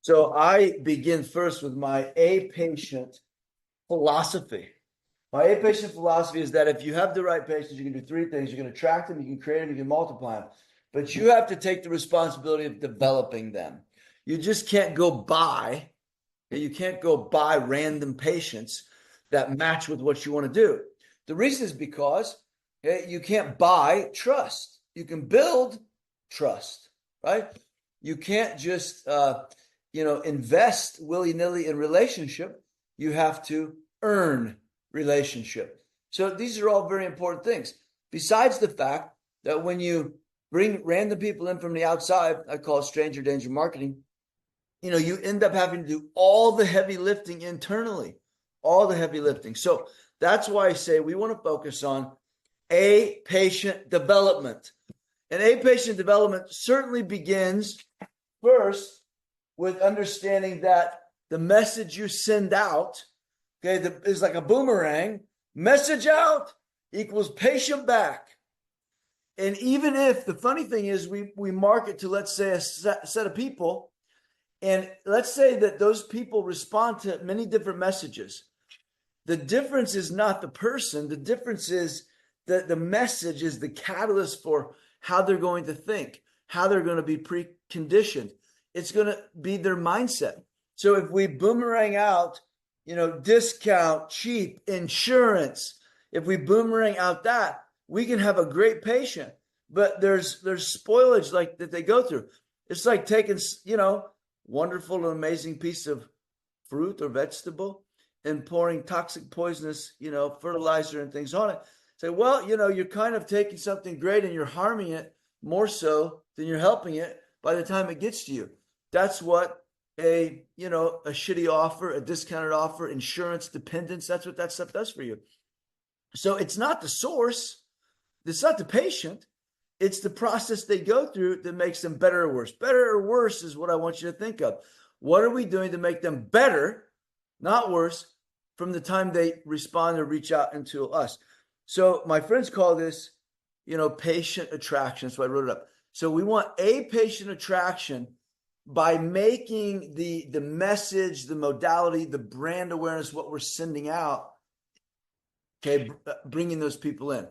So I begin first with my A patient philosophy. My A patient philosophy is that if you have the right patients, you can do three things. You can attract them, you can create them, you can multiply them. But you have to take the responsibility of developing them. You just can't go buy, you can't go buy random patients that match with what you want to do. The reason is because you can't buy trust. You can build trust, right? You can't just invest willy-nilly in relationship. You have to earn relationship. So these are all very important things. Besides the fact that when you bring random people in from the outside, I call it stranger danger marketing, you end up having to do all the heavy lifting internally, all the heavy lifting. So that's why I say we want to focus on A, patient development. And A, patient development certainly begins first with understanding that the message you send out, okay, is like a boomerang. Message out equals patient back. And even if the funny thing is we market to, let's say, a set of people, and let's say that those people respond to many different messages. The difference is not the person. The difference is that the message is the catalyst for how they're going to think, how they're going to be preconditioned. It's going to be their mindset. So if we boomerang out, discount, cheap, insurance, if we boomerang out that, we can have a great patient. But there's spoilage like that they go through. It's like taking, wonderful and amazing piece of fruit or vegetable and pouring toxic, poisonous, fertilizer and things on it. Say, well, you're kind of taking something great and you're harming it more so than you're helping it by the time it gets to you. That's what a shitty offer, a discounted offer, insurance dependence, that's what that stuff does for you. So it's not the source, it's not the patient, it's the process they go through that makes them better or worse. Better or worse is what I want you to think of. What are we doing to make them better, not worse, from the time they respond or reach out into us? So my friends call this, patient attraction. So I wrote it up. So we want a patient attraction by making the message, the modality, the brand awareness, what we're sending out, okay, bringing those people in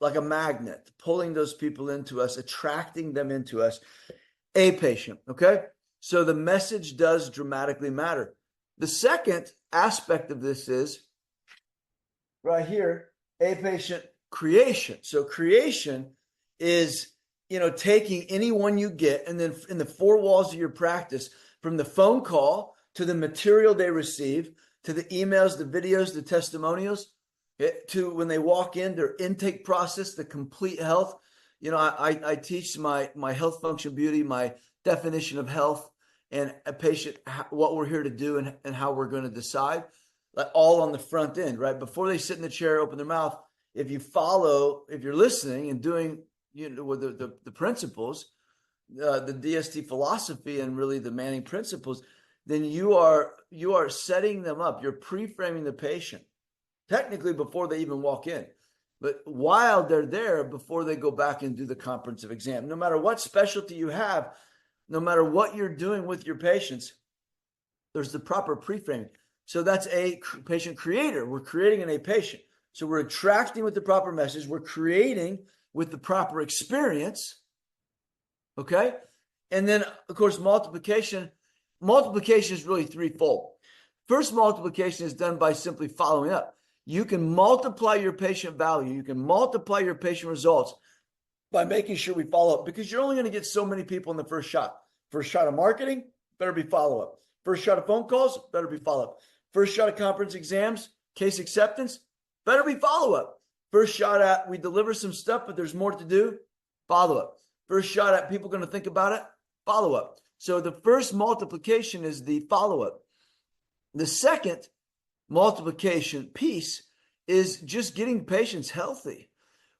like a magnet, pulling those people into us, attracting them into us, a patient, okay? So the message does dramatically matter. The second aspect of this is right here, a patient creation. So creation is, taking anyone you get and then in the four walls of your practice, from the phone call to the material they receive, to the emails, the videos, the testimonials, to when they walk in, their intake process, the complete health. I teach my health function beauty, my definition of health, and a patient, what we're here to do and how we're going to decide, like all on the front end, right? Before they sit in the chair, open their mouth. If you're listening and doing, the principles, the DST philosophy and really the Manning principles, then you are setting them up. You're pre-framing the patient, technically before they even walk in, but while they're there, before they go back and do the comprehensive exam. No matter what specialty you have, no matter what you're doing with your patients, there's the proper pre-framing. So that's a patient creator. We're creating an A patient. So we're attracting with the proper message. We're creating with the proper experience. Okay. And then, of course, multiplication. Multiplication is really threefold. First, multiplication is done by simply following up. You can multiply your patient value. You can multiply your patient results by making sure we follow up, because you're only going to get so many people in the first shot. First shot of marketing, better be follow up. First shot of phone calls, better be follow up. First shot of conference exams, case acceptance, better be follow up. First shot at we deliver some stuff, but there's more to do, follow up. First shot at people going to think about it, follow up. So the first multiplication is the follow up. The second multiplication piece is just getting patients healthy.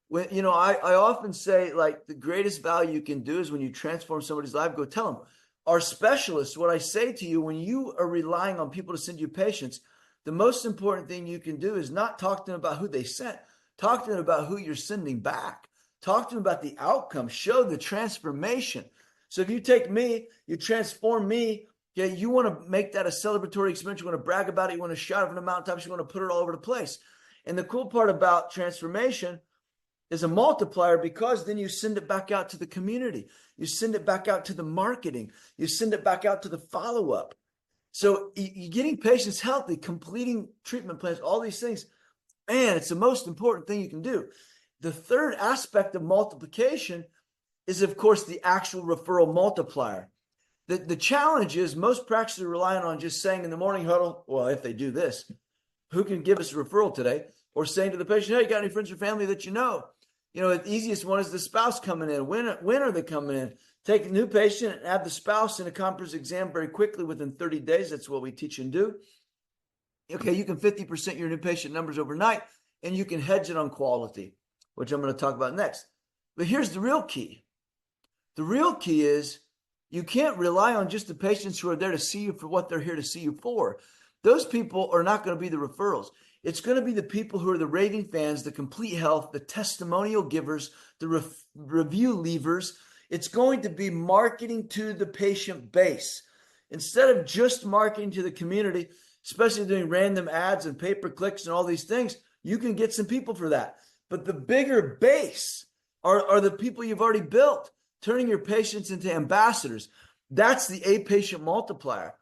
When I often say, like, the greatest value you can do is when you transform somebody's life, go tell them. Our specialists, what I say to you, when you are relying on people to send you patients, the most important thing you can do is not talk to them about who they sent. Talk to them about who you're sending back. Talk to them about the outcome. Show the transformation. So if you take me, you transform me, Okay, you want to make that a celebratory experience. You want to brag about it. You want to shout it from the mountaintops. You want to put it all over the place. And the cool part about transformation is a multiplier, because then you send it back out to the community. You send it back out to the marketing. You send it back out to the follow-up. So you're getting patients healthy, completing treatment plans, all these things. Man, it's the most important thing you can do. The third aspect of multiplication is, of course, the actual referral multiplier. The challenge is most practices are relying on just saying in the morning huddle, well, if they do this, who can give us a referral today? Or saying to the patient, hey, you got any friends or family that you know? You know, the easiest one is the spouse coming in. When are they coming in? Take a new patient and have the spouse in a comprehensive exam very quickly within 30 days. That's what we teach and do. Okay, you can 50% your new patient numbers overnight, and you can hedge it on quality, which I'm going to talk about next. But here's the real key. The real key is you can't rely on just the patients who are there to see you for what they're here to see you for. Those people are not going to be the referrals. It's going to be the people who are the raving fans, the complete health, the testimonial givers, the review leavers. It's going to be marketing to the patient base. Instead of just marketing to the community, especially doing random ads and pay-per-clicks and all these things, you can get some people for that. But the bigger base are the people you've already built, turning your patients into ambassadors. That's the A-patient multiplier.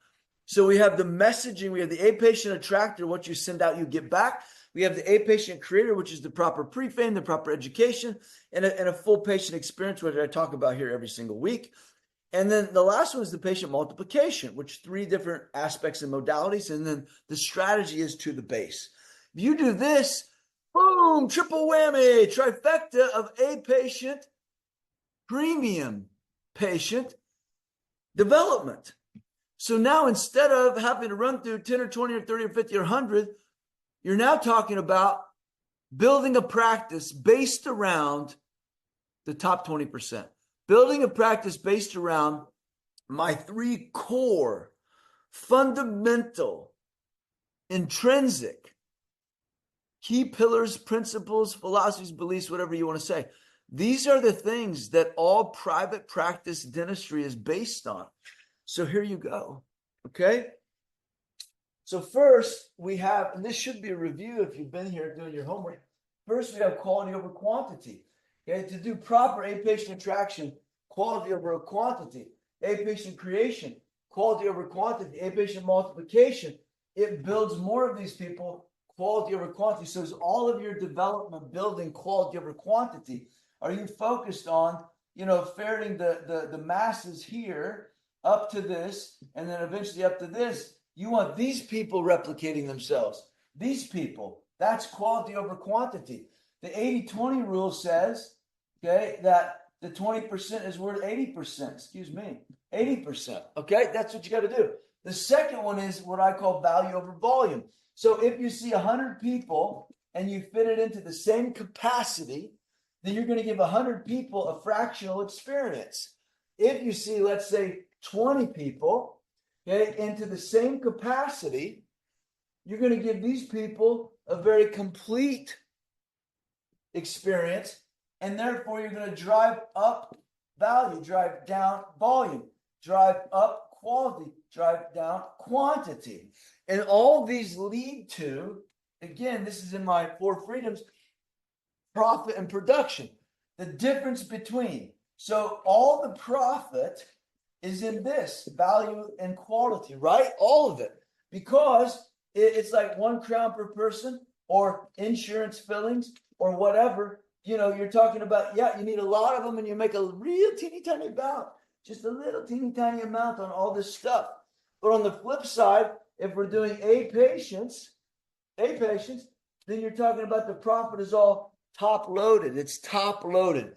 So we have the messaging, we have the A-patient attractor, what you send out, you get back. We have the A-patient creator, which is the proper pre-fame, the proper education, and a full patient experience, which I talk about here every single week. And then the last one is the patient multiplication, which 3 different aspects and modalities. And then the strategy is to the base. If you do this, boom, triple whammy, trifecta of A-patient, premium patient development. So now instead of having to run through 10 or 20 or 30 or 50 or 100, you're now talking about building a practice based around the top 20%. Building a practice based around my 3 core, fundamental, intrinsic, key pillars, principles, philosophies, beliefs, whatever you want to say. These are the things that all private practice dentistry is based on. So here you go, okay? So first we have, and this should be a review if you've been here doing your homework. First, we have quality over quantity. Okay, to do proper A-patient attraction, quality over quantity. A-patient creation, quality over quantity. A-patient multiplication, it builds more of these people, quality over quantity. So is all of your development building quality over quantity? Are you focused on, ferreting the masses here up to this, and then eventually up to this? You want these people replicating themselves. These people, that's quality over quantity. The 80-20 rule says, okay, that the 20% is worth 80%, 80%, okay? That's what you got to do. The second one is what I call value over volume. So if you see 100 people and you fit it into the same capacity, then you're going to give 100 people a fractional experience. If you see, let's say, 20 people, okay, into the same capacity, you're going to give these people a very complete experience, and therefore you're going to drive up value, drive down volume, drive up quality, drive down quantity. And all these lead to, again, this is in my 4 freedoms, profit and production. The difference between, so all the profit is in this value and quality, right? All of it, because it's like 1 crown per person, or insurance fillings, or whatever. You're talking about, you need a lot of them, and you make a real teeny tiny amount, just a little teeny tiny amount on all this stuff. But on the flip side, if we're doing A patients, then you're talking about the profit is all top loaded. It's top loaded.